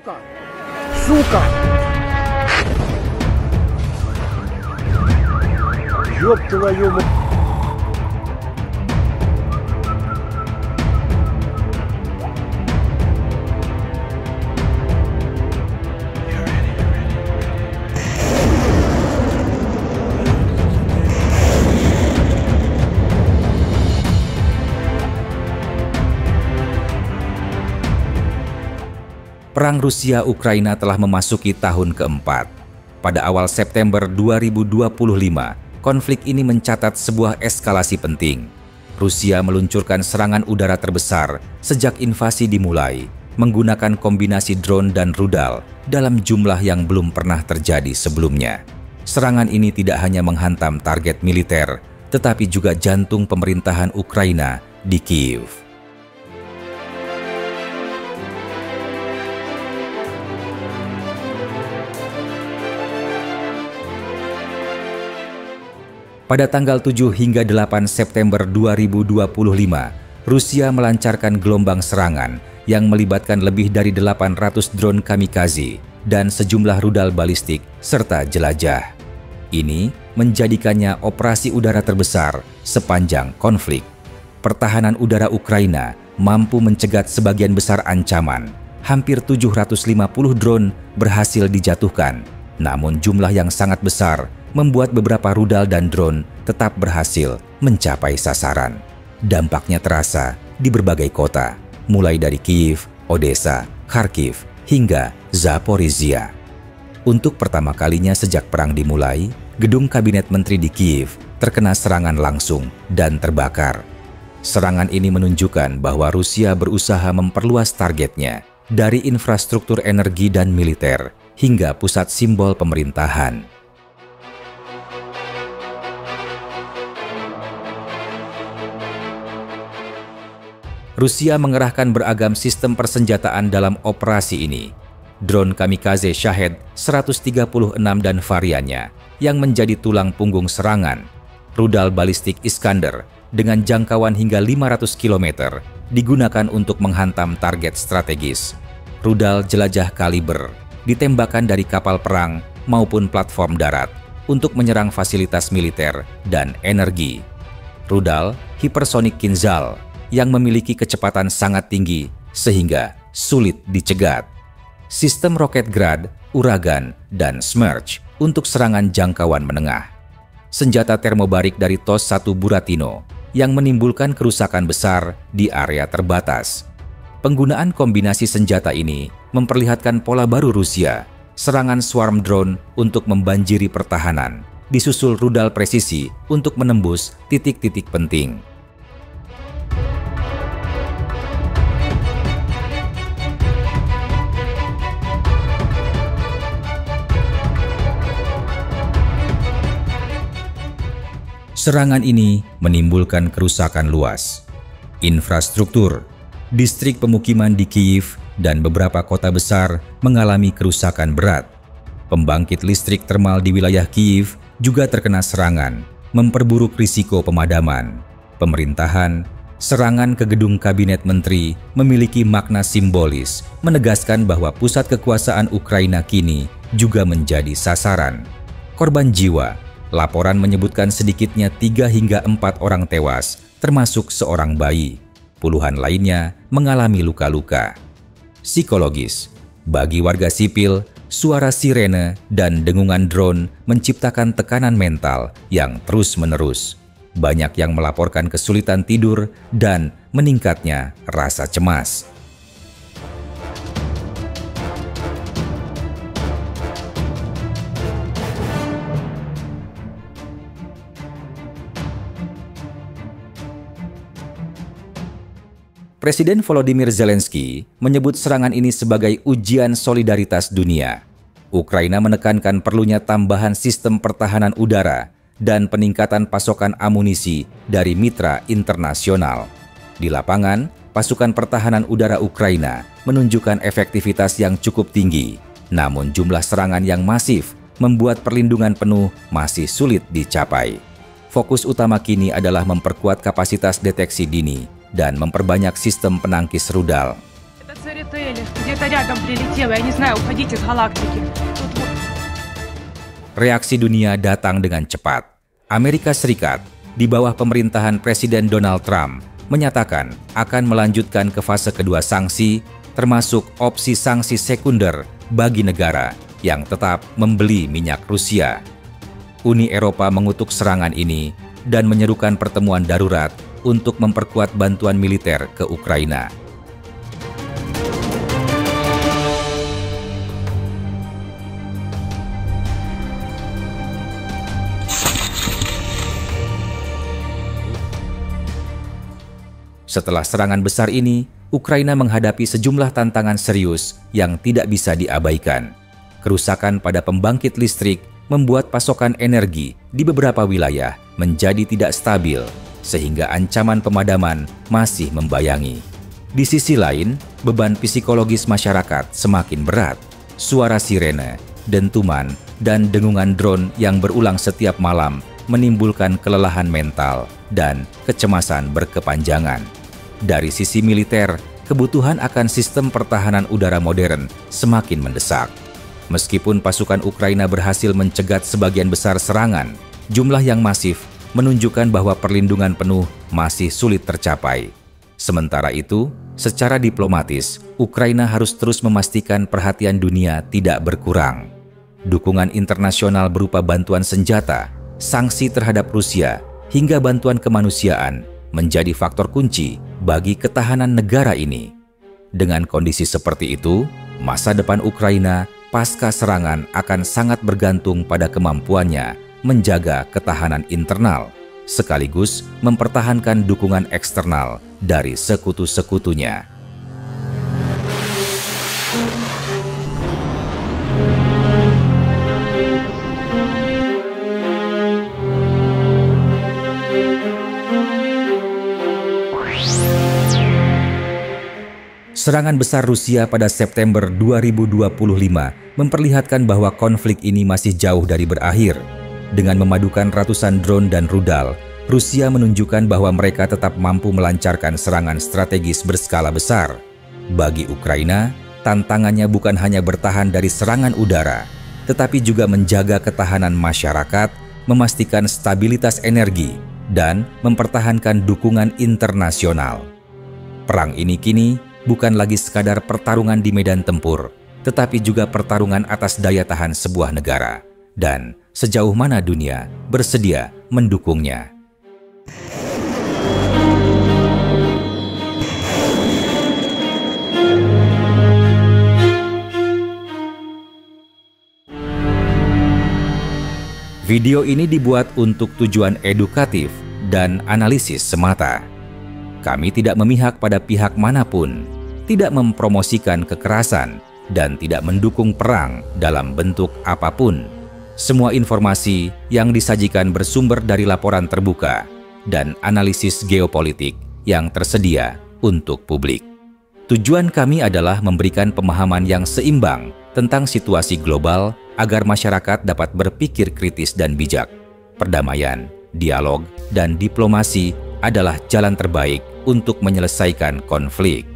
Сука! Сука! Ёб твою мать! Perang Rusia-Ukraina telah memasuki tahun keempat. Pada awal September 2025, konflik ini mencatat sebuah eskalasi penting. Rusia meluncurkan serangan udara terbesar sejak invasi dimulai, menggunakan kombinasi drone dan rudal dalam jumlah yang belum pernah terjadi sebelumnya. Serangan ini tidak hanya menghantam target militer, tetapi juga jantung pemerintahan Ukraina di Kiev. Pada tanggal 7 hingga 8 September 2025, Rusia melancarkan gelombang serangan yang melibatkan lebih dari 800 drone kamikaze dan sejumlah rudal balistik serta jelajah. Ini menjadikannya operasi udara terbesar sepanjang konflik. Pertahanan udara Ukraina mampu mencegat sebagian besar ancaman. Hampir 750 drone berhasil dijatuhkan, namun jumlah yang sangat besar membuat beberapa rudal dan drone tetap berhasil mencapai sasaran. Dampaknya terasa di berbagai kota, mulai dari Kiev, Odessa, Kharkiv, hingga Zaporizhia. Untuk pertama kalinya sejak perang dimulai, gedung kabinet menteri di Kiev terkena serangan langsung dan terbakar. Serangan ini menunjukkan bahwa Rusia berusaha memperluas targetnya dari infrastruktur energi dan militer hingga pusat simbol pemerintahan. Rusia mengerahkan beragam sistem persenjataan dalam operasi ini. Drone kamikaze Shahed 136 dan variannya yang menjadi tulang punggung serangan. Rudal balistik Iskander dengan jangkauan hingga 500 km digunakan untuk menghantam target strategis. Rudal jelajah kaliber ditembakkan dari kapal perang maupun platform darat untuk menyerang fasilitas militer dan energi. Rudal hipersonik Kinzhal yang memiliki kecepatan sangat tinggi sehingga sulit dicegat. Sistem roket Grad, Uragan, dan Smerch untuk serangan jangkauan menengah. Senjata termobarik dari TOS-1 Buratino yang menimbulkan kerusakan besar di area terbatas. Penggunaan kombinasi senjata ini memperlihatkan pola baru Rusia, serangan swarm drone untuk membanjiri pertahanan, disusul rudal presisi untuk menembus titik-titik penting. Serangan ini menimbulkan kerusakan luas. Infrastruktur, distrik pemukiman di Kiev dan beberapa kota besar mengalami kerusakan berat. Pembangkit listrik termal di wilayah Kiev juga terkena serangan, memperburuk risiko pemadaman. Pemerintahan, serangan ke gedung kabinet menteri memiliki makna simbolis, menegaskan bahwa pusat kekuasaan Ukraina kini juga menjadi sasaran. Korban jiwa, laporan menyebutkan sedikitnya 3 hingga 4 orang tewas, termasuk seorang bayi. Puluhan lainnya mengalami luka-luka. Psikologis, bagi warga sipil, suara sirene dan dengungan drone menciptakan tekanan mental yang terus-menerus. Banyak yang melaporkan kesulitan tidur dan meningkatnya rasa cemas. Presiden Volodymyr Zelensky menyebut serangan ini sebagai ujian solidaritas dunia. Ukraina menekankan perlunya tambahan sistem pertahanan udara dan peningkatan pasokan amunisi dari mitra internasional. Di lapangan, pasukan pertahanan udara Ukraina menunjukkan efektivitas yang cukup tinggi, namun jumlah serangan yang masif membuat perlindungan penuh masih sulit dicapai. Fokus utama kini adalah memperkuat kapasitas deteksi dini dan memperbanyak sistem penangkis rudal. Где-то рядом прилетело, я не знаю, уходите с галактики. Тут вот. Reaksi dunia datang dengan cepat. Amerika Serikat, di bawah pemerintahan Presiden Donald Trump, menyatakan akan melanjutkan ke fase kedua sanksi, termasuk opsi sanksi sekunder bagi negara yang tetap membeli minyak Rusia. Uni Eropa mengutuk serangan ini dan menyerukan pertemuan darurat untuk memperkuat bantuan militer ke Ukraina. Setelah serangan besar ini, Ukraina menghadapi sejumlah tantangan serius yang tidak bisa diabaikan. Kerusakan pada pembangkit listrik membuat pasokan energi di beberapa wilayah menjadi tidak stabil, sehingga ancaman pemadaman masih membayangi. Di sisi lain, beban psikologis masyarakat semakin berat. Suara sirene, dentuman, dan dengungan drone yang berulang setiap malam menimbulkan kelelahan mental dan kecemasan berkepanjangan. Dari sisi militer, kebutuhan akan sistem pertahanan udara modern semakin mendesak. Meskipun pasukan Ukraina berhasil mencegat sebagian besar serangan, jumlah yang masif menunjukkan bahwa perlindungan penuh masih sulit tercapai. Sementara itu, secara diplomatis, Ukraina harus terus memastikan perhatian dunia tidak berkurang. Dukungan internasional berupa bantuan senjata, sanksi terhadap Rusia, hingga bantuan kemanusiaan menjadi faktor kunci bagi ketahanan negara ini. Dengan kondisi seperti itu, masa depan Ukraina pasca serangan akan sangat bergantung pada kemampuannya menjaga ketahanan internal, sekaligus mempertahankan dukungan eksternal dari sekutu-sekutunya. Serangan besar Rusia pada September 2025 memperlihatkan bahwa konflik ini masih jauh dari berakhir. Dengan memadukan ratusan drone dan rudal, Rusia menunjukkan bahwa mereka tetap mampu melancarkan serangan strategis berskala besar. Bagi Ukraina, tantangannya bukan hanya bertahan dari serangan udara, tetapi juga menjaga ketahanan masyarakat, memastikan stabilitas energi, dan mempertahankan dukungan internasional. Perang ini kini bukan lagi sekadar pertarungan di medan tempur, tetapi juga pertarungan atas daya tahan sebuah negara, dan sejauh mana dunia bersedia mendukungnya. Video ini dibuat untuk tujuan edukatif dan analisis semata. Kami tidak memihak pada pihak manapun, tidak mempromosikan kekerasan, dan tidak mendukung perang dalam bentuk apapun. Semua informasi yang disajikan bersumber dari laporan terbuka dan analisis geopolitik yang tersedia untuk publik. Tujuan kami adalah memberikan pemahaman yang seimbang tentang situasi global agar masyarakat dapat berpikir kritis dan bijak. Perdamaian, dialog, dan diplomasi adalah jalan terbaik untuk menyelesaikan konflik.